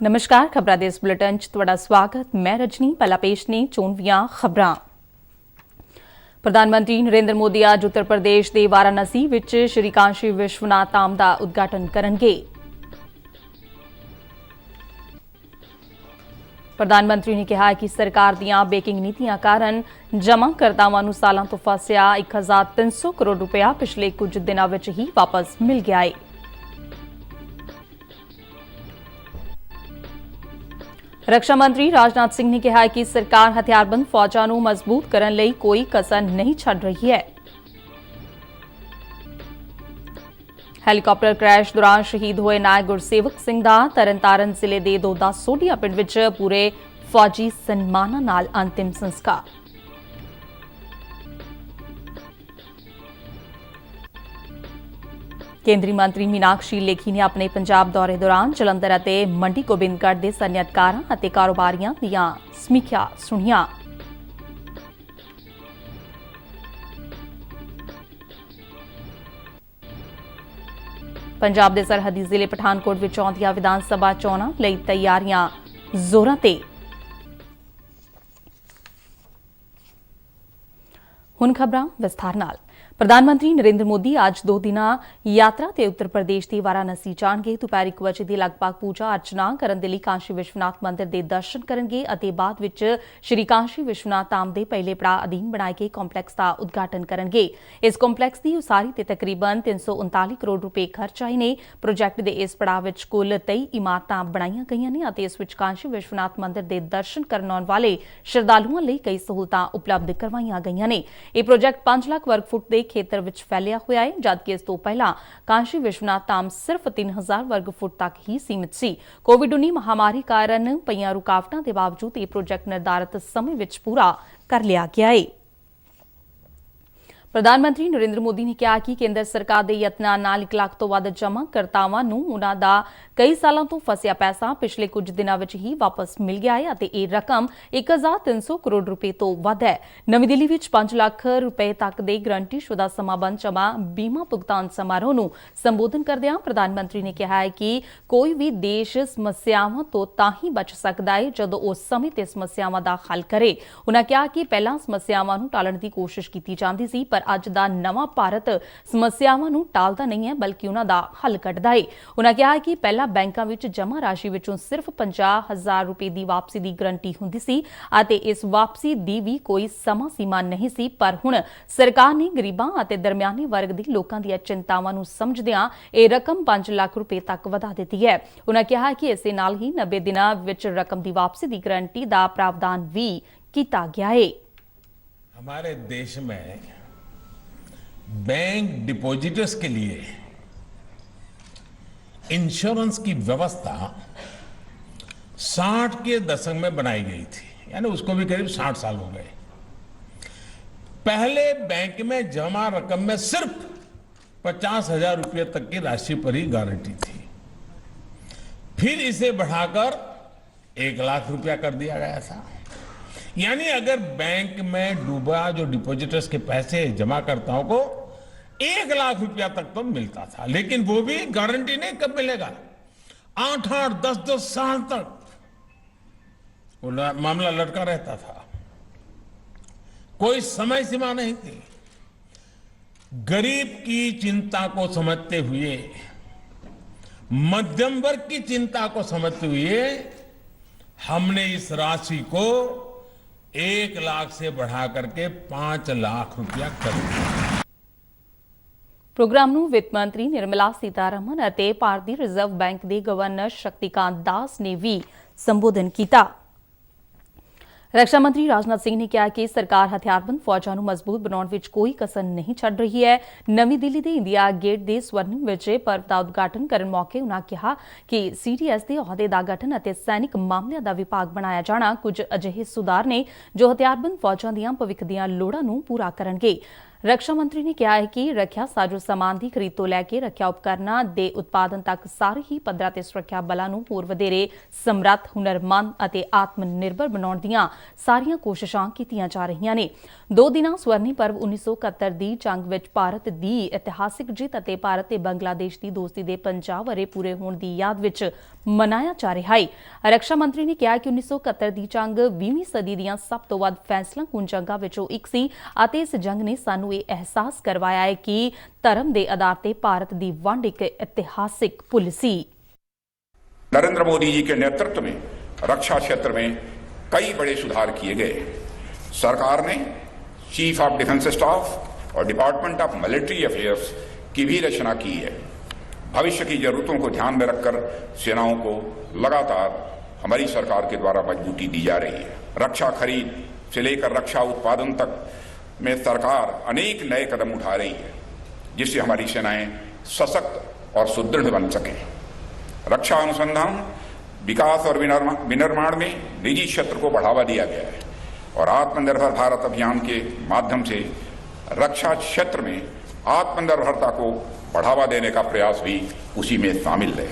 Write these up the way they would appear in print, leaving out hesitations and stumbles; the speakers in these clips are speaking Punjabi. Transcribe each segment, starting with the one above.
नमस्कार खबरां दे इस बुलेटिन च तुहाडा स्वागत। मैं रजनी। पहला पेश ने चोणवीआं खबरां। प्रधानमंत्री नरेंद्र मोदी आज उत्तर प्रदेश के वाराणसी विच श्री काशी विश्वनाथ धाम का उद्घाटन करेंगे। प्रधानमंत्री ने कहा कि सरकार दीआं बेकिंग नीतियां कारण जमाकर्तावां नूं सालां तो फसिया 1300 करोड़ रुपया पिछले कुछ दिनों विच ही वापस मिल गया है। रक्षा मंत्री राजनाथ सिंह ने कहा कि सरकार हथियारबंद फौजां नूं मजबूत करने लई कोई कसर नहीं छड़ रही है। हैलीकॉप्टर क्रैश दौरान शहीद हुए नायक गुरसेवक सिंह दा तरनतारन जिले दे दोदा सोढिया पिंड विच पूरे फौजी सन्मानां नाल अंतिम संस्कार। केंद्रीय मंत्री मीनाक्षी लेखी ने अपने पंजाब दौरे दौरान जलंधर ਅਤੇ ਮੰਡੀ ਗੋਬਿੰਦਗੜ੍ਹ ਦੇ ਸਨਅਤਕਾਰਾਂ ਅਤੇ ਕਾਰੋਬਾਰੀਆਂ ਦੀਆਂ ਸਮੀਖਿਆ ਸੁਣੀਆਂ। पंजाब ਦੇ ਸਰਹੱਦੀ ਜ਼ਿਲ੍ਹੇ ਪਠਾਨਕੋਟ ਵਿੱਚ ਆਉਂਦੀਆਂ ਵਿਧਾਨ ਸਭਾ ਚੋਣਾਂ ਲਈ ਤਿਆਰੀਆਂ ਜ਼ੋਰਾਂ ਤੇ। ਹੁਣ ਖਬਰਾਂ ਵਿਸਥਾਰ ਨਾਲ। प्रधानमंत्री नरेंद्र मोदी आज 2 दिना यात्रा ते उत्तर प्रदेश की वाराणसी जाणगे। दोपहर 1 बजे के लगभग पूजा अर्चना करन दे लई काशी विश्वनाथ मंदिर के दर्शन करनगे अते बाद विच श्री काशी विश्वनाथ धाम के पहले पड़ाव अधीन बनाए गए कॉम्पलैक्स का उद्घाटन करनगे। इस कॉम्पलैक्स की उसारी ते तकरीबन 339 करोड़ रुपए खर्च आए ने। प्रोजैक्ट के इस पड़ाव विच कुल 23 इमारतां बनाईयां गईयां ने अते इस विच काशी विश्वनाथ मंदिर के दर्शन करन आउण वाले श्रद्धालुओं लई कई सहूलतां उपलब्ध करवाईयां गईयां ने। यह प्रोजैक्ट 5 लाख वर्ग फुट के खेतर विच फैलिया हुआ है, जबकि इस तो पहला काशी विश्वनाथ धाम सिर्फ 3000 वर्ग फुट तक ही सीमित सी। कोविड-19 महामारी कारण पईयां रुकावटां के बावजूद यह प्रोजैक्ट निर्धारित समय विच पूरा कर लिया गया है। प्रधानमंत्री नरेंद्र मोदी ने कहा कि केंद्र सरकार के यत्नां नाल 1 लाख तो वध जमाकर्तावां नूं उन्हां दा कई सालों तो फसिया पैसा पिछले कुछ दिनों विच ही वापस मिल गया है अते यह रकम 1300 करोड़ रुपए तो वध है। नवीं दिल्ली विच 5 लाख रुपए तक के गारंटी शुदा समाबंध जमा बीमा भुगतान समारोह नूं संबोधन करदिआं प्रधानमंत्री ने कहा है कि कोई भी देश समस्यावां तो तां ही बच सकदा है जदों उस समय ते समस्यावां दा हल करे। उन्हां कहा कि पहलां समस्यावां नूं टालण दी कोशिश कीती जांदी सी, पर अज दा नवां भारत समस्यावां नूं टालदा नहीं है बल्कि उन्हां दा हल कढदा है। उन्हां कहा कि पहला बैंकां विच जमा राशि विचों सिर्फ 50,000 रुपए की वापसी की गारंटी हुंदी सी अते इस वापसी दी भी कोई समा सीमा नहीं सी, पर हुण सरकार ने गरीबां अते दरमियाने वर्ग दी लोकां दी चिंतावां नूं समझदिआं यह रकम 5 लाख रुपए तक वधा दित्ती है। उन्हां कहा कि इसे नाल ही 90 दिनां विच रकम की वापसी की गारंटी का प्रावधान भी कीता गया है। हमारे देश में बैंक डिपॉजिटर्स के लिए इंश्योरेंस की व्यवस्था 60 के दशक में बनाई गई थी, यानी उसको भी करीब 60 साल हो गए। पहले बैंक में जमा रकम में सिर्फ 50,000 रुपये तक की राशि पर ही गारंटी थी, फिर इसे बढ़ाकर 1 लाख रुपया कर दिया गया था। यानी अगर बैंक में डूबा जो डिपॉजिटर्स के पैसे जमाकर्ताओं को 1 लाख रुपया तक तो मिलता था, लेकिन वो भी गारंटी नहीं कब मिलेगा, 8-8, 10-10 साल तक वो मामला लटका रहता था, कोई समय सीमा नहीं थी। गरीब की चिंता को समझते हुए, मध्यम वर्ग की चिंता को समझते हुए हमने इस राशि को 1 लाख से बढ़ा करके 5 लाख रुपया कर दिया। प्रोग्राम नूं वित्त मंत्री निर्मला सीतारमण अते भारतीय रिजर्व बैंक के गवर्नर शक्तिकांत दास ने भी संबोधन किया। रक्षा मंत्री राजनाथ सिंह ने कहा कि सरकार हथियारबंद फौजां नूं मजबूत बनाउण विच कोई कसर नहीं छड्ड रही है। नवीं दिल्ली के इंडिया गेट के स्वर्णिम विजय पर्व का उद्घाटन करन मौके उन्हां कहा कि CDS के अहुदे का गठन अते सैनिक मामलिਆਂ का विभाग बनाया जाना कुछ अजिहे सुधार ने जो हथियारबंद फौजां दीआं भविख दीआं लोड़ां नूं पूरा करनगे। ਰੱਖਿਆ ਮੰਤਰੀ ਨੇ ਕਿਹਾ ਹੈ ਕਿ ਰੱਖਿਆ ਸਾਜੋ ਸਮਾਨ ਦੀ ਖਰੀਦ ਤੋਂ ਲੈ ਕੇ ਰੱਖਿਆ ਉਪਕਰਨਾਂ ਦੇ ਉਤਪਾਦਨ ਤੱਕ ਸਾਰੇ ਹੀ ਪੱਧਰਾਂ ਤੇ ਸੁਰੱਖਿਆ ਬਲਾਂ ਨੂੰ ਹੋਰ ਵਧੇਰੇ ਸਮਰੱਥ, ਹੁਨਰਮੰਦ ਅਤੇ ਆਤਮ ਨਿਰਭਰ ਬਣਾਉਣ ਦੀਆਂ ਸਾਰੀਆਂ ਕੋਸ਼ਿਸ਼ਾਂ ਕੀਤੀਆਂ ਜਾ ਰਹੀਆਂ ਨੇ। 2 ਦਿਨਾਂ ਸਵਰਨੀ ਪਰਵ 1971 ਦੀ ਜੰਗ ਵਿੱਚ ਭਾਰਤ ਦੀ ਇਤਿਹਾਸਿਕ ਜਿੱਤ ਅਤੇ ਭਾਰਤ ਤੇ ਬੰਗਲਾਦੇਸ਼ ਦੀ ਦੋਸਤੀ ਦੇ 50 ਵਰ੍ਹੇ ਪੂਰੇ ਹੋਣ ਦੀ ਯਾਦ ਵਿੱਚ ਮਨਾਇਆ ਜਾ ਰਿਹਾ ਹੈ। ਰੱਖਿਆ ਮੰਤਰੀ ਨੇ ਕਿਹਾ ਕਿ 1971 ਦੀ ਜੰਗ 20ਵੀਂ ਸਦੀ ਦੀਆਂ ਸਭ ਤੋਂ ਵੱਧ ਫੈਸਲਾਕੁਨ ਜੰਗਾਂ ਵਿੱਚੋਂ ਇੱਕ ਸੀ ਅਤੇ ਇਸ ਜੰਗ ਨੇ ਸਾਨੂੰ ਇਹ ਅਹਿਸਾਸ ਕਰਵਾਇਆ ਹੈ ਕਿ ਧਰਮ ਦੇ ਆਧਾਰ ਤੇ ਭਾਰਤ ਦੀ ਵੰਡ ਇੱਕ ਇਤਿਹਾਸਿਕ ਭੁੱਲ ਸੀ। नरेंद्र मोदी जी के नेतृत्व में रक्षा क्षेत्र में कई बड़े सुधार किए गए। सरकार ने चीफ ऑफ डिफेंस स्टाफ और डिपार्टमेंट ऑफ मिलिट्री अफेयर्स की भी रचना की है। भविष्य की जरूरतों को ध्यान में रखकर सेनाओं को लगातार हमारी सरकार के द्वारा मजबूती दी जा रही है। रक्षा खरीद से लेकर रक्षा उत्पादन तक में सरकार अनेक नए कदम उठा रही है, जिससे हमारी सेनाएं सशक्त और सुदृढ़ बन सकें। रक्षा अनुसंधान, विकास और विनिर्माण में निजी क्षेत्र को बढ़ावा दिया गया है और आत्मनिर्भर भारत अभियान के माध्यम से रक्षा क्षेत्र में आत्मनिर्भरता को बढ़ावा देने का प्रयास भी उसी में शामिल है।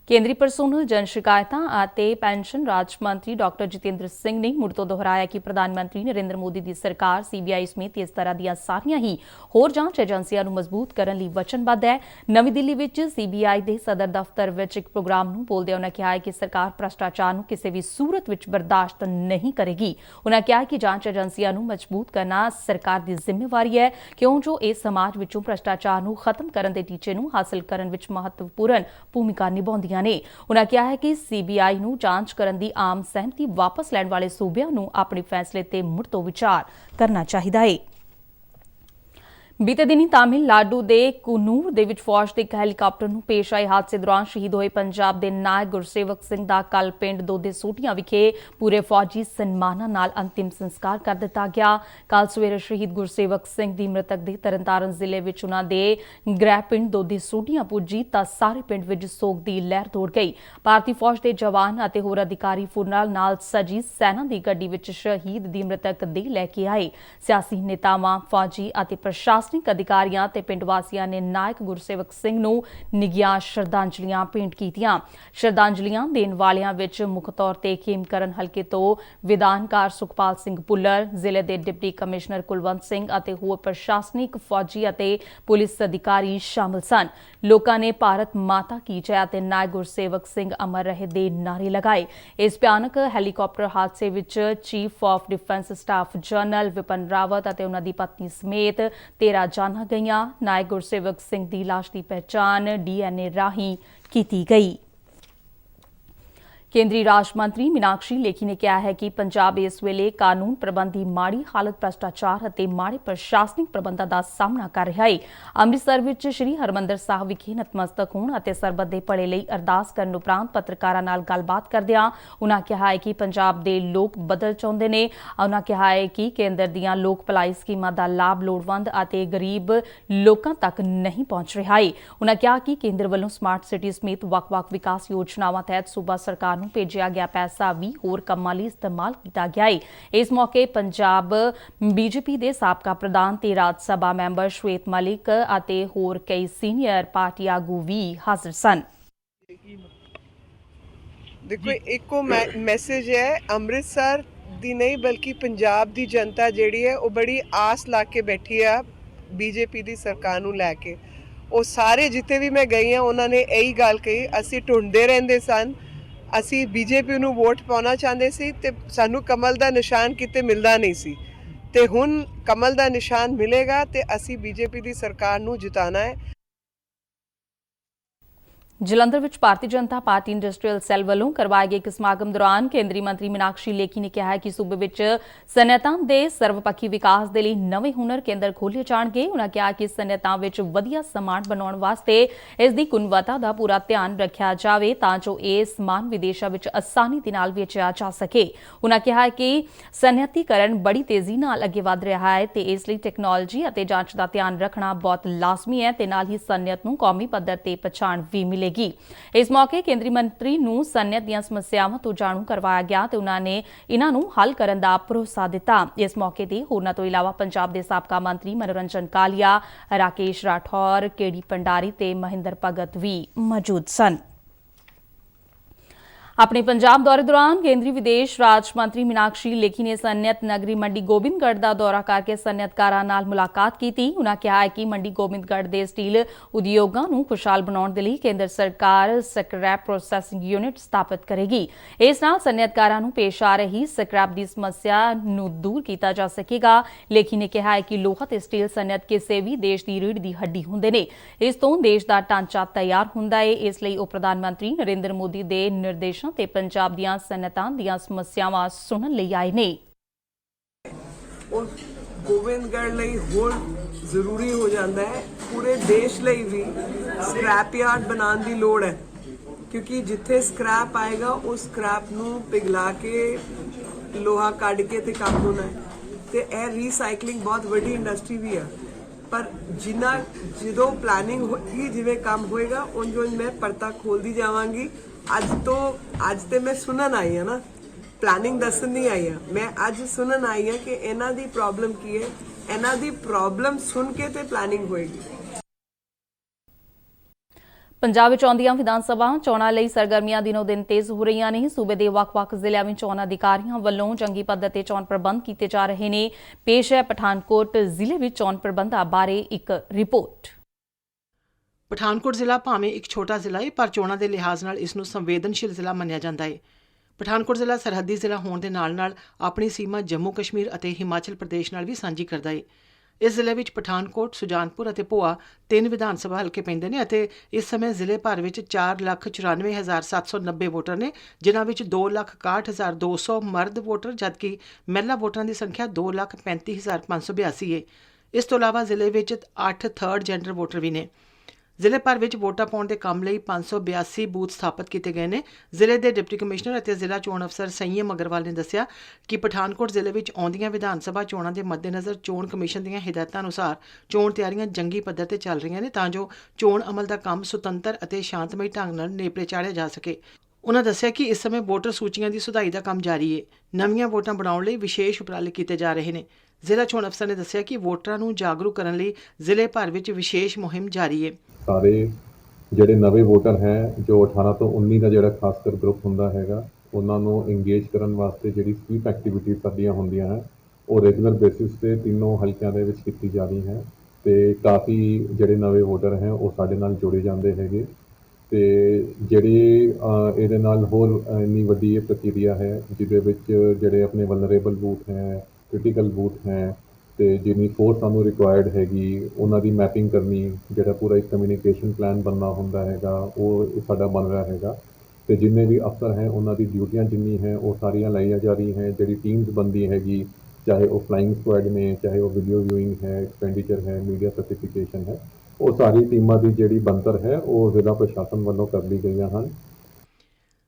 ਕੇਂਦਰੀ ਪਰਸੋਨਲ ਜਨ ਸ਼ਿਕਾਇਤਾਂ ਅਤੇ ਪੈਨਸ਼ਨ ਰਾਜ ਮੰਤਰੀ ਡਾਕਟਰ ਜਤਿੰਦਰ ਸਿੰਘ ਨੇ ਮੁੜ ਤੋਂ ਦੁਹਰਾਇਆ ਕਿ ਪ੍ਰਧਾਨ ਮੰਤਰੀ ਨਰਿੰਦਰ ਮੋਦੀ ਦੀ ਸਰਕਾਰ ਸੀਬੀਆਈ ਸਮੇਤ ਇਸ ਤਰ੍ਹਾਂ ਦੀਆਂ ਸਾਰੀਆਂ ਹੀ ਹੋਰ ਜਾਂਚ ਏਜੰਸੀਆਂ ਨੂੰ ਮਜ਼ਬੂਤ ਕਰਨ ਲਈ ਵਚਨਬੱਧ ਹੈ। ਨਵੀਂ ਦਿੱਲੀ ਵਿੱਚ ਸੀਬੀਆਈ ਦੇ ਸਦਰ ਦਫ਼ਤਰ ਵਿੱਚ ਇੱਕ ਪ੍ਰੋਗਰਾਮ ਨੂੰ ਬੋਲਦਿਆਂ ਉਨ੍ਹਾਂ ਕਿਹਾ ਕਿ ਸਰਕਾਰ ਭ੍ਰਸ਼ਟਾਚਾਰ ਨੂੰ ਕਿਸੇ ਵੀ ਸੂਰਤ ਵਿੱਚ ਬਰਦਾਸ਼ਤ ਨਹੀਂ ਕਰੇਗੀ। ਉਨ੍ਹਾਂ ਕਿਹਾ ਕਿ ਜਾਂਚ ਏਜੰਸੀਆਂ ਨੂੰ ਮਜ਼ਬੂਤ ਕਰਨਾ ਸਰਕਾਰ ਦੀ ਜ਼ਿੰਮੇਵਾਰੀ ਹੈ, ਕਿਉਂ ਜੋ ਇਹ ਸਮਾਜ ਵਿੱਚੋਂ ਭ੍ਰਸ਼ਟਾਚਾਰ ਨੂੰ ਖਤਮ ਕਰਨ ਦੇ ਟੀਚੇ ਨੂੰ ਹਾਸਲ ਕਰਨ ਵਿੱਚ ਮਹੱਤਵਪੂਰਨ ਭੂਮਿਕਾ ਨਿਭਾਉਂਦੀਆਂ ਨੇ। ਉਨ੍ਹਾਂ ਕਿਹਾ ਹੈ ਕਿ ਸੀਬੀਆਈ ਨੂੰ ਜਾਂਚ ਕਰਨ ਦੀ ਆਮ ਸਹਿਮਤੀ ਵਾਪਸ ਲੈਣ ਵਾਲੇ ਸੂਬਿਆਂ ਨੂੰ ਆਪਣੇ ਫੈਸਲੇ ਤੇ ਮੁੜ ਤੋਂ ਵਿਚਾਰ ਕਰਨਾ ਚਾਹੀਦਾ ਹੈ। ਬੀਤੇ ਦਿਨੀ ਤਾਮਿਲਨਾਡੂ ਦੇ ਕੁਨੂਰ ਦੇ ਵਿੱਚ ਫੌਜ ਦੇ ਇੱਕ ਹੈਲੀਕਾਪਟਰ ਨੂੰ ਪੇਸ਼ ਆਏ ਹਾਦਸੇ ਦੌਰਾਨ ਸ਼ਹੀਦ ਹੋਏ ਪੰਜਾਬ ਦੇ ਨਾਇਕ ਗੁਰਸੇਵਕ ਸਿੰਘ ਦਾ ਕੱਲ ਪਿੰਡ ਦੋਦੇ ਸੋਟੀਆਂ ਵਿਖੇ ਪੂਰੇ ਫੌਜੀ ਸਨਮਾਨਾਂ ਨਾਲ ਅੰਤਿਮ ਸੰਸਕਾਰ ਕਰ ਦਿੱਤਾ ਗਿਆ। ਕੱਲ ਸਵੇਰੇ ਸ਼ਹੀਦ ਗੁਰਸੇਵਕ ਸਿੰਘ ਦੀ ਮ੍ਰਿਤਕ ਦੇ ਤਰਨਤਾਰਨ ਜ਼ਿਲ੍ਹੇ ਵਿੱਚ ਉਹਨਾਂ ਦੇ ਗ੍ਰਹਿ ਪਿੰਡ ਦੋਦੇ ਸੋਟੀਆਂ ਪੁੱਜੀ ਤਾਂ ਸਾਰੇ ਪਿੰਡ ਵਿੱਚ ਸੋਗ ਦੀ ਲਹਿਰ ਦੌੜ ਗਈ। ਭਾਰਤੀ ਫੌਜ ਦੇ ਜਵਾਨ ਅਤੇ ਹੋਰ ਅਧਿਕਾਰੀ ਫੁਰਨਾਲ ਨਾਲ ਸਜੀ ਸੈਨਾ ਦੀ ਗੱਡੀ ਵਿੱਚ ਸ਼ਹੀਦ ਦੀ ਮ੍ਰਿਤਕ ਦੇਹ ਲੈ ਕੇ ਆਏ। ਸਿਆਸੀ ਨੇਤਾਵਾਂ, ਫੌਜੀ ਅਤੇ ਪ੍ਰਸ਼ਾਸਨਿਕ ਅਧਿਕਾਰੀਆਂ ਤੇ ਪਿੰਡ ਵਾਸੀਆਂ ਨੇ ਨਾਇਕ ਗੁਰਸੇਵਕ ਸਿੰਘ ਨੂੰ ਨਿੱਘੀਆਂ ਸ਼ਰਧਾਂਜਲੀਆਂ ਭੇਂਟ ਕੀਤੀਆਂ। ਸ਼ਰਧਾਂਜਲੀਆਂ ਦੇਣ ਵਾਲਿਆਂ ਵਿੱਚ ਮੁੱਖ ਤੌਰ ਤੇ ਖੇਮਕਰਨ ਹਲਕੇ ਤੋਂ ਵਿਧਾਨਕਾਰ ਸੁਖਪਾਲ ਸਿੰਘ ਭੁੱਲਰ, ਜ਼ਿਲ੍ਹੇ ਦੇ ਡਿਪਟੀ ਕਮਿਸ਼ਨਰ ਕੁਲਵੰਤ ਸਿੰਘ ਅਤੇ ਹੋਰ ਪ੍ਰਸ਼ਾਸਨਿਕ, ਫੌਜੀ ਅਤੇ ਪੁਲਿਸ ਅਧਿਕਾਰੀ ਸ਼ਾਮਲ ਸਨ। ਲੋਕਾਂ ਨੇ ਭਾਰਤ ਮਾਤਾ ਕੀ ਜੈ ਅਤੇ ਨਾਇਕ ਗੁਰਸੇਵਕ ਸਿੰਘ ਅਮਰ ਰਹੇ ਦੇ ਨਾਅਰੇ ਲਗਾਏ। ਇਸ ਭਿਆਨਕ ਹੈਲੀਕਾਪਟਰ ਹਾਦਸੇ ਵਿੱਚ chief of defence staff general Vipan Rawat ਅਤੇ ਉਹਨਾਂ ਦੀ ਪਤਨੀ ਸਮੇਤ 13 ਜਾਨਾਂ ਗਈਆਂ। ਨਾਇਕ ਗੁਰਸੇਵਕ ਸਿੰਘ ਦੀ ਲਾਸ਼ ਦੀ ਪਹਿਚਾਣ DNA ਰਾਹੀਂ ਕੀਤੀ ਗਈ। ਕੇਂਦਰੀ ਰਾਜ ਮੰਤਰੀ ਮੀਨਾਕਸ਼ੀ ਲੇਖੀ ਨੇ ਕਿਹਾ ਹੈ ਕਿ ਪੰਜਾਬ ਇਸ ਵੇਲੇ ਕਾਨੂੰਨ ਪ੍ਰਬੰਧ ਦੀ ਮਾੜੀ ਹਾਲਤ, ਭ੍ਰਸ਼ਟਾਚਾਰ ਅਤੇ ਮਾੜੇ ਪ੍ਰਸ਼ਾਸਨਿਕ ਪ੍ਰਬੰਧਾਂ ਦਾ ਸਾਹਮਣਾ ਕਰ ਰਿਹਾ ਹੈ। ਅੰਮ੍ਰਿਤਸਰ ਵਿੱਚ ਸ੍ਰੀ ਹਰਿਮੰਦਰ ਸਾਹਿਬ ਵਿਖੇ ਨਤਮਸਤਕ ਹੋਣ ਅਤੇ ਸਰਬੱਤ ਦੇ ਭਲੇ ਲਈ ਅਰਦਾਸ ਕਰਨ ਉਪਰੰਤ ਪੱਤਰਕਾਰਾਂ ਨਾਲ ਗੱਲਬਾਤ ਕਰਦਿਆਂ ਉਨ੍ਹਾਂ ਕਿਹਾ ਹੈ ਕਿ ਪੰਜਾਬ ਦੇ ਲੋਕ ਬਦਲ ਚਾਹੁੰਦੇ ਨੇ। ਉਨ੍ਹਾਂ ਕਿਹਾ ਹੈ ਕਿ ਕੇਂਦਰ ਦੀਆਂ ਲੋਕ ਭਲਾਈ ਸਕੀਮਾਂ ਦਾ ਲਾਭ ਲੋੜਵੰਦ ਅਤੇ ਗਰੀਬ ਲੋਕਾਂ ਤੱਕ ਨਹੀਂ ਪਹੁੰਚ ਰਿਹਾ ਹੈ। ਉਨ੍ਹਾਂ ਕਿਹਾ ਕਿ ਕੇਂਦਰ ਵੱਲੋਂ ਸਮਾਰਟ ਸਿਟੀ ਸਮੇਤ ਵੱਖ-ਵੱਖ ਵਿਕਾਸ ਯੋਜਨਾਵਾਂ ਤਹਿਤ ਸੂਬਾ ਸਰਕਾਰ ਨੂੰ ਭੇਜਿਆ ਗਿਆ ਪੈਸਾ ਵੀ ਹੋਰ ਕੰਮਾਂ ਲਈ ਇਸਤੇਮਾਲ ਕੀਤਾ ਗਿਆ ਹੈ। ਇਸ ਮੌਕੇ ਪੰਜਾਬ ਬੀਜੇਪੀ ਦੇ ਸਾਬਕਾ ਪ੍ਰਧਾਨ ਤੇ ਰਾਜ ਸਭਾ ਮੈਂਬਰ ਸ਼ਵੇਤ ਮਲਿਕ ਅਤੇ ਹੋਰ ਕਈ ਸੀਨੀਅਰ ਪਾਰਟੀ ਆਗੂ ਵੀ ਹਾਜ਼ਰ ਸਨ। ਦੇਖੋ, ਇੱਕੋ ਮੈਸੇਜ ਹੈ, ਅੰਮ੍ਰਿਤਸਰ ਦੀ ਨਹੀਂ ਬਲਕਿ ਪੰਜਾਬ ਦੀ ਜਨਤਾ ਜਿਹੜੀ ਹੈ ਉਹ ਬੜੀ ਆਸ ਲਾ ਕੇ ਬੈਠੀ ਆ ਬੀਜੇਪੀ ਦੀ ਸਰਕਾਰ ਨੂੰ ਲੈ ਕੇ। ਉਹ ਸਾਰੇ ਜਿੱਥੇ ਵੀ ਮੈਂ ਗਈ ਹਾਂ ਉਹਨਾਂ ਨੇ ਇਹੀ ਗੱਲ ਕਹੀ, ਅਸੀਂ ਢੂੰਡਦੇ ਰਹਿੰਦੇ ਸਨ, ਅਸੀਂ ਬੀਜੇਪੀ ਨੂੰ ਵੋਟ ਪਾਉਣਾ ਚਾਹੁੰਦੇ ਸੀ ਤੇ ਸਾਨੂੰ ਕਮਲ ਦਾ ਨਿਸ਼ਾਨ ਕਿਤੇ ਮਿਲਦਾ ਨਹੀਂ ਸੀ, ਤੇ ਹੁਣ ਕਮਲ ਦਾ ਨਿਸ਼ਾਨ ਮਿਲੇਗਾ ਤੇ ਅਸੀਂ ਬੀਜੇਪੀ ਦੀ ਸਰਕਾਰ ਨੂੰ ਜਿਤਾਉਣਾ ਹੈ। ਜਲੰਧਰ ਵਿੱਚ Bharatiya Janata party industrial cell ਵੱਲੋਂ ਕਰਵਾਏ ਗਏ ਇੱਕ ਸਮਾਗਮ ਦੌਰਾਨ ਕੇਂਦਰੀ ਮੰਤਰੀ ਮੀਨਾਕਸ਼ੀ ਲੇਖੀ ਨੇ ਕਿਹਾ ਕਿ ਸੂਬੇ ਵਿੱਚ ਸਨਅਤਾਂ ਦੇ ਸਰਵਪੱਖੀ ਵਿਕਾਸ ਦੇ ਲਈ ਨਵੇਂ ਹੁਨਰ ਕੇਂਦਰ ਖੋਲ੍ਹੇ ਜਾਣਗੇ। ਉਨ੍ਹਾਂ ਕਿਹਾ ਕਿ ਸਨਅਤਾਂ ਵਿੱਚ ਵਧੀਆ ਸਮਾਨ ਬਣਾਉਣ ਵਾਸਤੇ ਇਸ ਦੀ ਗੁਣਵੱਤਾ ਦਾ ਪੂਰਾ ਧਿਆਨ ਰੱਖਿਆ ਜਾਵੇ ਤਾਂ ਜੋ ਇਹ ਸਮਾਨ ਵਿਦੇਸ਼ਾਂ ਵਿੱਚ ਆਸਾਨੀ ਦੇ ਨਾਲ ਵੇਚਿਆ ਜਾ ਸਕੇ। ਉਨ੍ਹਾਂ ਕਿਹਾ ਕਿ ਸਨਅਤੀਕਰਨ ਬੜੀ ਤੇਜ਼ੀ ਨਾਲ ਅੱਗੇ ਵਧ ਰਿਹਾ ਹੈ ਤੇ ਇਸ ਲਈ ਟੈਕਨੋਲੋਜੀ ਅਤੇ ਜਾਂਚ ਦਾ ਧਿਆਨ ਰੱਖਣਾ ਬਹੁਤ ਲਾਜ਼ਮੀ ਹੈ ਤੇ ਨਾਲ ਹੀ ਸਨਅਤ ਨੂੰ ਕੌਮੀ ਪੱਧਰ ਤੇ ਪਛਾਣ ਵੀ ਮਿਲੇਗੀ। ਮਿਲੇਗੀ। ਇਸ ਮੌਕੇ ਕੇਂਦਰੀ ਮੰਤਰੀ ਨੂੰ ਸਨਅਤ ਦੀਆਂ ਸਮੱਸਿਆਵਾਂ ਤੋਂ ਜਾਣੂ ਕਰਵਾਇਆ ਗਿਆ ਤੇ ਉਹਨਾਂ ਨੇ ਇਹਨਾਂ ਨੂੰ ਹੱਲ ਕਰਨ ਦਾ ਭਰੋਸਾ ਦਿੱਤਾ। ਇਸ ਮੌਕੇ ਤੇ ਹੋਰਨਾਂ ਤੋਂ ਇਲਾਵਾ ਪੰਜਾਬ ਦੇ ਸਾਬਕਾ ਮੰਤਰੀ ਮਨੋਰੰਜਨ ਕਾਲੀਆ, ਰਾਕੇਸ਼ ਰਾਠੌਰ, केडी पंडारी ते महिंदर भगत भी मौजूद सन। अपने पंजाब दौरे दौरान केंद्रीय विदेश राज मंत्री मीनाक्षी लेखी ने सनअत नगरी मंडी गोबिंदगढ़ का दौरा करके सनअतकारां नाल मुलाकात की। उन्होंने कहा है कि मंडी गोबिंदगढ़ के स्टील उद्योगों को खुशहाल बनाने के लिए केंद्र सरकार स्क्रैप प्रोसैसिंग यूनिट स्थापित करेगी। इस नाल सनअतकारां नूं पेश आ रही स्क्रैप की समस्या नूं दूर किया जा सकेगा। लेखी ने कहा है कि लोहा ते स्टील सनअत किसी भी देश की रीढ़ की हड्डी हुंदे ने। इस तों देश का ढांचा तैयार हुंदा है। इसलिए उप प्रधानमंत्री नरेंद्र मोदी के निर्देश ते पंजाब दियां सनअतां दियां समस्यावां सुनन लई आए ने। और गोबिंदगढ़ लई होर जरूरी हो जाता है, पूरे देश लई भी स्क्रैप यार्ड बनाने की लोड़ है, क्योंकि जिथे स्क्रैप आएगा उस स्क्रैप नूं पिघला के लोहा कढ़ के ते काम होना है। ते ए रीसाइकलिंग बहुत वड्डी इंडस्ट्री भी है, पर जिन्ना जो प्लानिंग होगी जिवें काम होएगा उंज उंज मैं परता खोलती जावांगी। अज ते मैं सुनन आई है ना, प्लानिंग दसन नहीं आई है, मैं अज सुनन आई है कि इन्हां दी प्रॉब्लम की है। इन्हां दी प्रॉब्लम सुन के ते प्लानिंग होएगी। पंजाब विच आउंदियां विधान सभा चोणां लई सरगर्मियां दिनों दिन तेज हो रही ने। सूबे के ਵੱਖ-ਵੱਖ ਜ਼ਿਲ੍ਹਿਆਂ ਵਿੱਚ ਚੋਣ ਅਧਿਕਾਰੀਆਂ ਵੱਲੋਂ ਜੰਗੀ ਪੱਧਰ ਤੇ ਚੋਣ ਪ੍ਰਬੰਧ ਕੀਤੇ ਜਾ ਰਹੇ ਨੇ। ਪੇਸ਼ ਹੈ ਪਠਾਨਕੋਟ ਜ਼ਿਲ੍ਹੇ ਵਿੱਚ ਚੋਣ ਪ੍ਰਬੰਧਾਂ ਬਾਰੇ ਇੱਕ ਰਿਪੋਰਟ। ਪਠਾਨਕੋਟ ਜ਼ਿਲ੍ਹਾ ਭਾਵੇਂ ਇੱਕ ਛੋਟਾ ਜ਼ਿਲ੍ਹਾ ਹੈ, ਪਰ ਚੋਣਾਂ ਦੇ ਲਿਹਾਜ਼ ਨਾਲ ਇਸ ਨੂੰ ਸੰਵੇਦਨਸ਼ੀਲ ਜ਼ਿਲ੍ਹਾ ਮੰਨਿਆ ਜਾਂਦਾ ਹੈ। ਪਠਾਨਕੋਟ ਜ਼ਿਲ੍ਹਾ ਸਰਹੱਦੀ ਜ਼ਿਲ੍ਹਾ ਹੋਣ ਦੇ ਨਾਲ-ਨਾਲ ਆਪਣੀ ਸੀਮਾ ਜੰਮੂ ਕਸ਼ਮੀਰ ਅਤੇ ਹਿਮਾਚਲ ਪ੍ਰਦੇਸ਼ ਨਾਲ ਵੀ ਸਾਂਝੀ ਕਰਦਾ ਹੈ। ਇਸ ਜ਼ਿਲ੍ਹੇ ਵਿੱਚ ਪਠਾਨਕੋਟ, ਸੁਜਾਨਪੁਰ ਅਤੇ ਭੋਆ 3 ਵਿਧਾਨ ਸਭਾ ਹਲਕੇ ਪੈਂਦੇ ਨੇ ਅਤੇ ਇਸ ਸਮੇਂ ਜ਼ਿਲ੍ਹੇ ਭਰ ਵਿੱਚ 4,94,790 ਵੋਟਰ ਨੇ, ਜਿਨ੍ਹਾਂ ਵਿੱਚ 2,61,200 ਮਰਦ ਵੋਟਰ ਜਦਕਿ ਮਹਿਲਾ ਵੋਟਰਾਂ ਦੀ ਸੰਖਿਆ 2,35,582 ਹੈ। ਇਸ ਤੋਂ ਇਲਾਵਾ ਜ਼ਿਲ੍ਹੇ ਵਿੱਚ 8 ਥਰਡ ਜੈਂਡਰ ਵੋਟਰ ਵੀ ਨੇ। ਜ਼ਿਲ੍ਹੇ ਭਰ ਵਿੱਚ ਵੋਟਾਂ ਪਾਉਣ ਦੇ ਕੰਮ ਲਈ 582 ਬੂਥ ਸਥਾਪਿਤ ਕੀਤੇ ਗਏ ਨੇ। ਜ਼ਿਲ੍ਹੇ ਦੇ ਡਿਪਟੀ ਕਮਿਸ਼ਨਰ ਅਤੇ ਜ਼ਿਲ੍ਹਾ ਚੋਣ ਅਫਸਰ ਸੰਯਮ ਅਗਰਵਾਲ ਨੇ ਦੱਸਿਆ ਕਿ ਪਠਾਨਕੋਟ ਜ਼ਿਲ੍ਹੇ ਵਿੱਚ ਆਉਂਦੀਆਂ ਵਿਧਾਨ ਸਭਾ ਚੋਣਾਂ ਦੇ ਮੱਦੇਨਜ਼ਰ ਚੋਣ ਕਮਿਸ਼ਨ ਦੀਆਂ ਹਦਾਇਤਾਂ ਅਨੁਸਾਰ ਚੋਣ ਤਿਆਰੀਆਂ ਜੰਗੀ ਪੱਧਰ ਤੇ ਚੱਲ ਰਹੀਆਂ ਨੇ ਤਾਂ ਜੋ ਚੋਣ ਅਮਲ ਦਾ ਕੰਮ ਸੁਤੰਤਰ ਅਤੇ ਸ਼ਾਂਤਮਈ ਢੰਗ ਨਾਲ ਨੇਪਰੇ ਚਾੜਿਆ ਜਾ ਸਕੇ। ਉਨ੍ਹਾਂ ਦੱਸਿਆ ਕਿ ਇਸ ਸਮੇਂ ਵੋਟਰ ਸੂਚੀਆਂ ਦੀ ਸੁਧਾਈ ਦਾ ਕੰਮ ਜਾਰੀ ਹੈ। ਨਵੀਆਂ ਵੋਟਾਂ ਬਣਾਉਣ ਲਈ ਵਿਸ਼ੇਸ਼ ਉਪਰਾਲੇ ਕੀਤੇ ਜਾ ਰਹੇ ਨੇ। ਜ਼ਿਲ੍ਹਾ ਚੋਣ ਅਫਸਰ ਨੇ ਦੱਸਿਆ ਕਿ ਵੋਟਰਾਂ ਨੂੰ ਜਾਗਰੂਕ ਕਰਨ ਲਈ ਜ਼ਿਲ੍ਹੇ ਭਰ ਵਿੱਚ ਵਿਸ਼ੇਸ਼ ਮੁਹਿੰਮ ਜਾਰੀ ਹੈ। ਸਾਰੇ ਜਿਹੜੇ ਨਵੇਂ ਵੋਟਰ ਹੈ ਜੋ 18 ਤੋਂ 19 ਦਾ ਜਿਹੜਾ ਖਾਸ ਕਰ ਗਰੁੱਪ ਹੁੰਦਾ ਹੈਗਾ, ਉਹਨਾਂ ਨੂੰ ਇੰਗੇਜ ਕਰਨ ਵਾਸਤੇ ਜਿਹੜੀ ਸਵੀਪ ਐਕਟੀਵਿਟੀ ਸਾਡੀਆਂ ਹੁੰਦੀਆਂ ਹੈ ਉਹ ਰੈਗੂਲਰ ਬੇਸਿਸ ਤੇ ਤਿੰਨੋਂ ਹਲਕਿਆਂ ਦੇ ਵਿੱਚ ਕੀਤੀ ਜਾ ਰਹੀ ਹੈ ਤੇ ਕਾਫੀ ਜਿਹੜੇ ਨਵੇਂ ਵੋਟਰ ਹੈ ਉਹ ਸਾਡੇ ਨਾਲ ਜੁੜੇ ਜਾਂਦੇ ਹੈਗੇ ਤੇ ਜਿਹੜੀ ਇਹਦੇ ਨਾਲ ਹੋਰ ਇੰਨੀ ਵੱਡੀ ਇਹ ਪ੍ਰਕਿਰਿਆ ਹੈ ਜਿਹਦੇ ਵਿੱਚ ਜਿਹੜੇ ਆਪਣੇ ਵਲਨਰੇਬਲ ਬੂਥ ਹੈ, ਕ੍ਰਿਟੀਕਲ ਬੂਥ ਹੈ ਤੇ ਜਿੰਨੀ ਫੋਰਸ ਸਾਨੂੰ ਰਿਕੁਆਇਰਡ ਹੈਗੀ ਉਹਨਾਂ ਦੀ ਮੈਪਿੰਗ ਕਰਨੀ, ਜਿਹੜਾ ਪੂਰਾ ਇੱਕ ਕਮਿਊਨੀਕੇਸ਼ਨ ਪਲਾਨ ਬਣਨਾ ਹੁੰਦਾ ਹੈਗਾ ਉਹ ਸਾਡਾ ਬਣ ਰਿਹਾ ਹੈਗਾ ਤੇ ਜਿੰਨੇ ਵੀ ਅਫਸਰ ਹੈ ਉਹਨਾਂ ਦੀ ਡਿਊਟੀਆਂ ਜਿੰਨੀ ਹੈ ਉਹ ਸਾਰੀਆਂ ਲਾਈਆਂ ਜਾ ਰਹੀ ਹੈ। ਜਿਹੜੀ ਟੀਮਸ ਬਣਦੀ ਹੈਗੀ, ਚਾਹੇ ਉਹ ਫਲਾਈਂਗ ਸਕੁਐਡ ਨੇ, ਚਾਹੇ ਉਹ ਵੀਡੀਓ ਵਿਊਇੰਗ ਹੈ, ਐਕਸਪੈਂਡੀਚਰ ਹੈ, ਮੀਡੀਆ ਸਰਟੀਫਿਕੇਸ਼ਨ ਹੈ, ਉਹ ਸਾਰੀ ਟੀਮਾਂ ਦੀ ਜਿਹੜੀ ਬਣਤਰ ਹੈ ਉਹ ਜ਼ਿਲ੍ਹਾ ਪ੍ਰਸ਼ਾਸਨ ਵੱਲੋਂ ਕਰ ਲਈ ਗਈਆਂ ਹਨ।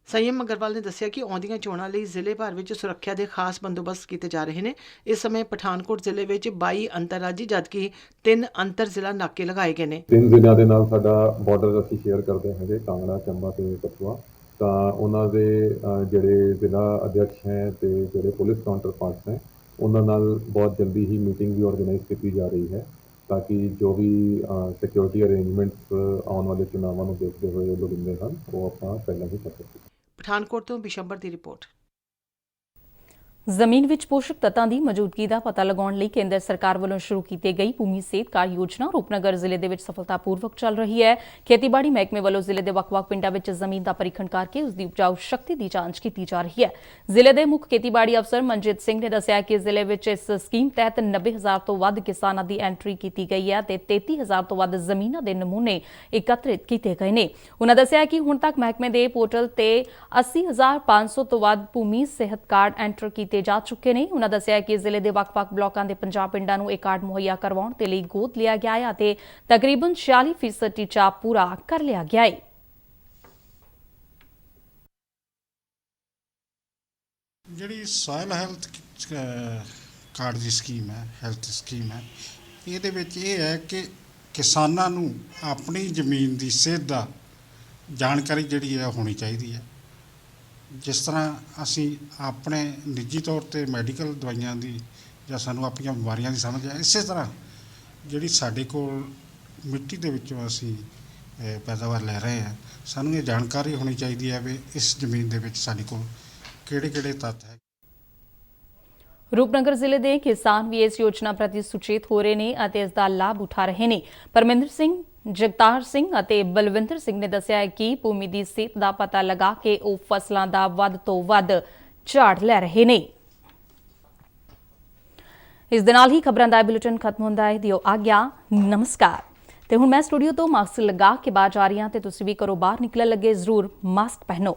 ਸੰਯਮ ਅਗਰਵਾਲ ਨੇ ਦੱਸਿਆ ਕਿ ਆਉਂਦੀਆਂ ਚੋਣਾਂ ਲਈ ਜ਼ਿਲ੍ਹੇ ਭਰ ਵਿੱਚ ਸੁਰੱਖਿਆ ਦੇ ਖਾਸ ਬੰਦੋਬਸਤ ਕੀਤੇ ਜਾ ਰਹੇ ਨੇ। ਇਸ ਸਮੇਂ ਪਠਾਨਕੋਟ ਜ਼ਿਲ੍ਹੇ ਵਿੱਚ 22 ਅੰਤਰਰਾਜੀ ਜਦਕਿ 3 ਅੰਤਰ ਜ਼ਿਲ੍ਹਾ ਨਾਕੇ ਲਗਾਏ ਗਏ ਨੇ। 3 ਜ਼ਿਲ੍ਹਿਆਂ ਦੇ ਨਾਲ ਸਾਡਾ ਬਾਰਡਰ ਅਸੀਂ ਸ਼ੇਅਰ ਕਰਦੇ ਹੈਗੇ, ਕਾਂਗੜਾ, ਚੰਬਾ ਤੇ ਕਠੂਆ, ਤਾਂ ਉਹਨਾਂ ਦੇ ਜਿਹੜੇ ਜ਼ਿਲ੍ਹਾ ਅਧਿਕਸ਼ ਹੈ ਤੇ ਜਿਹੜੇ ਪੁਲਿਸ ਕਾਊਂਟਰ ਪਾਰਟਸ ਹੈ ਉਹਨਾਂ ਨਾਲ ਬਹੁਤ ਜਲਦੀ ਹੀ ਮੀਟਿੰਗ ਵੀ ਆਰਗੇਨਾਈਜ਼ ਕੀਤੀ ਜਾ ਰਹੀ ਹੈ ਤਾਂ ਕਿ ਜੋ ਵੀ ਸਿਕਿਉਰਿਟੀ ਅਰੇਂਜਮੈਂਟਸ ਆਉਣ ਵਾਲੇ ਚੁਣਾਵਾਂ ਨੂੰ ਦੇਖਦੇ ਹੋਏ ਲੋੜੀਂਦੇ ਹਨ ਉਹ ਆਪਾਂ ਪਹਿਲਾਂ ਹੀ ਕਰ ਸਕੀਏ। ਪਠਾਨਕੋਟ ਤੋਂ ਬਿਸ਼ੰਬਰ ਦੀ ਰਿਪੋਰਟ। ਜ਼ਮੀਨ ਵਿੱਚ ਪੋਸ਼ਕ ਤੱਤਾਂ ਦੀ ਮੌਜੂਦਗੀ ਦਾ ਪਤਾ ਲਗਾਉਣ ਲਈ ਕੇਂਦਰ ਸਰਕਾਰ ਵੱਲੋਂ ਸ਼ੁਰੂ ਕੀਤੀ ਗਈ ਭੂਮੀ ਸਿਹਤ ਕਾਰਡ ਯੋਜਨਾ ਰੂਪਨਗਰ ਜ਼ਿਲ੍ਹੇ ਦੇ ਵਿੱਚ ਸਫਲਤਾਪੂਰਵਕ ਚੱਲ ਰਹੀ ਹੈ। ਖੇਤੀਬਾੜੀ ਮਹਿਕਮੇ ਵੱਲੋਂ ਜ਼ਿਲ੍ਹੇ ਦੇ ਵੱਖ-ਵੱਖ ਪਿੰਡਾਂ ਵਿੱਚ ਜ਼ਮੀਨ ਦਾ ਪਰੀਖਣ ਕਰਕੇ ਉਸ ਦੀ ਉਪਜਾਊ ਸ਼ਕਤੀ ਦੀ ਜਾਂਚ ਕੀਤੀ ਜਾ ਰਹੀ ਹੈ। ਜ਼ਿਲ੍ਹੇ ਦੇ ਮੁੱਖ ਖੇਤੀਬਾੜੀ ਅਫਸਰ ਮਨਜੀਤ ਸਿੰਘ ਨੇ ਦੱਸਿਆ ਕਿ ਜ਼ਿਲ੍ਹੇ ਵਿੱਚ ਇਸ ਸਕੀਮ ਤਹਿਤ 90,000 ਤੋਂ ਵੱਧ ਕਿਸਾਨਾਂ ਦੀ ਐਂਟਰੀ ਕੀਤੀ ਗਈ ਹੈ ਤੇ 33,000 ਤੋਂ ਵੱਧ ਜ਼ਮੀਨਾਂ ਦੇ ਨਮੂਨੇ ਇਕੱਤਰਿਤ ਕੀਤੇ ਗਏ ਨੇ। ਉਨ੍ਹਾਂ ਦੱਸਿਆ ਕਿ ਹੁਣ ਤੱਕ ਮਹਿਕਮੇ ਦੇ ਪੋਰਟਲ ਤੇ 80,500 ਤੋਂ ਵੱਧ ਭੂਮੀ ਸਿਹਤ ਕਾਰਡ ਐਂਟਰ ਕੀਤੇ ਜਾ ਚੁੱਕੇ ਨੇ। ਉਨ੍ਹਾਂ ਦੱਸਿਆ ਕਿ ਜ਼ਿਲ੍ਹੇ ਦੇ ਵੱਖ-ਵੱਖ ਬਲਾਕਾਂ ਦੇ 50 ਪਿੰਡਾਂ ਨੂੰ ਇਹ ਕਾਰਡ ਮੁਹੱਈਆ ਕਰਵਾਉਣ ਦੇ ਲਈ ਗੋਦ ਲਿਆ ਗਿਆ ਹੈ ਅਤੇ ਤਕਰੀਬਨ 46% ਟੀਚਾ ਪੂਰਾ ਕਰ ਲਿਆ ਗਿਆ ਹੈ। ਜਿਹੜੀ ਸੋਇਲ ਹੈਲਥ ਕਾਰਡ ਦੀ ਸਕੀਮ ਹੈ, ਹੈਲਥ ਸਕੀਮ ਹੈ, ਇਹਦੇ ਵਿੱਚ ਇਹ ਹੈ ਕਿ ਕਿਸਾਨਾਂ ਨੂੰ ਆਪਣੀ ਜ਼ਮੀਨ ਦੀ ਸਿਹਤ ਦਾ ਜਾਣਕਾਰੀ ਜਿਹੜੀ ਹੈ ਹੋਣੀ ਚਾਹੀਦੀ ਹੈ। ਜਿਸ ਤਰ੍ਹਾਂ ਅਸੀਂ ਆਪਣੇ ਨਿੱਜੀ ਤੌਰ ਤੇ ਮੈਡੀਕਲ ਦਵਾਈਆਂ ਦੀ ਜਾਂ ਸਾਨੂੰ ਆਪਣੀਆਂ ਬਿਮਾਰੀਆਂ ਦੀ ਸਮਝ ਹੈ, ਇਸੇ ਤਰ੍ਹਾਂ ਜਿਹੜੀ ਸਾਡੇ ਕੋਲ ਮਿੱਟੀ ਦੇ ਵਿੱਚੋਂ ਅਸੀਂ ਪੈਦਾਵਾਰ ਲੈ ਰਹੇ ਹਾਂ, ਸਾਨੂੰ ਇਹ ਜਾਣਕਾਰੀ ਹੋਣੀ ਚਾਹੀਦੀ ਹੈ ਵੀ ਇਸ ਜ਼ਮੀਨ ਦੇ ਵਿੱਚ ਸਾਡੇ ਕੋਲ ਕਿਹੜੇ ਤੱਤ ਹੈ। ਰੂਪਨਗਰ ਜ਼ਿਲ੍ਹੇ ਦੇ ਕਿਸਾਨ ਵੀ ਇਸ ਯੋਜਨਾ ਪ੍ਰਤੀ ਸੁਚੇਤ ਹੋ ਰਹੇ ਨੇ ਅਤੇ ਇਸ ਦਾ ਲਾਭ ਉਠਾ ਰਹੇ ਨੇ। ਪਰਮਿੰਦਰ ਸਿੰਘ, ਜਗਤਾਰ ਸਿੰਘ ਅਤੇ ਬਲਵਿੰਦਰ ਸਿੰਘ ਨੇ ਦੱਸਿਆ ਹੈ ਕਿ ਭੂਮੀ ਦੀ ਸਿਹਤ ਦਾ ਪਤਾ ਲਗਾ ਕੇ ਉਹ ਫਸਲਾਂ ਦਾ ਵੱਧ ਤੋਂ ਵੱਧ ਝਾੜ ਲੈ ਰਹੇ ਨੇ। ਇਸ ਦੇ ਨਾਲ ਹੀ ਖਬਰਾਂ ਦਾ ਬੁਲੇਟਿਨ ਖਤਮ ਹੁੰਦਾ ਹੈ। ਦਿਓ ਆਗਿਆ, ਨਮਸਕਾਰ। ਤੇ ਹੁਣ ਮੈਂ ਸਟੂਡੀਓ ਤੋਂ ਮਾਸਕ ਲਗਾ ਕੇ ਬਾਹਰ ਜਾ ਰਹੀ ਹਾਂ ਤੇ ਤੁਸੀਂ ਵੀ ਘਰੋਂ ਬਾਹਰ ਨਿਕਲਣ ਲੱਗੇ ਜ਼ਰੂਰ ਮਾਸਕ ਪਹਿਨੋ।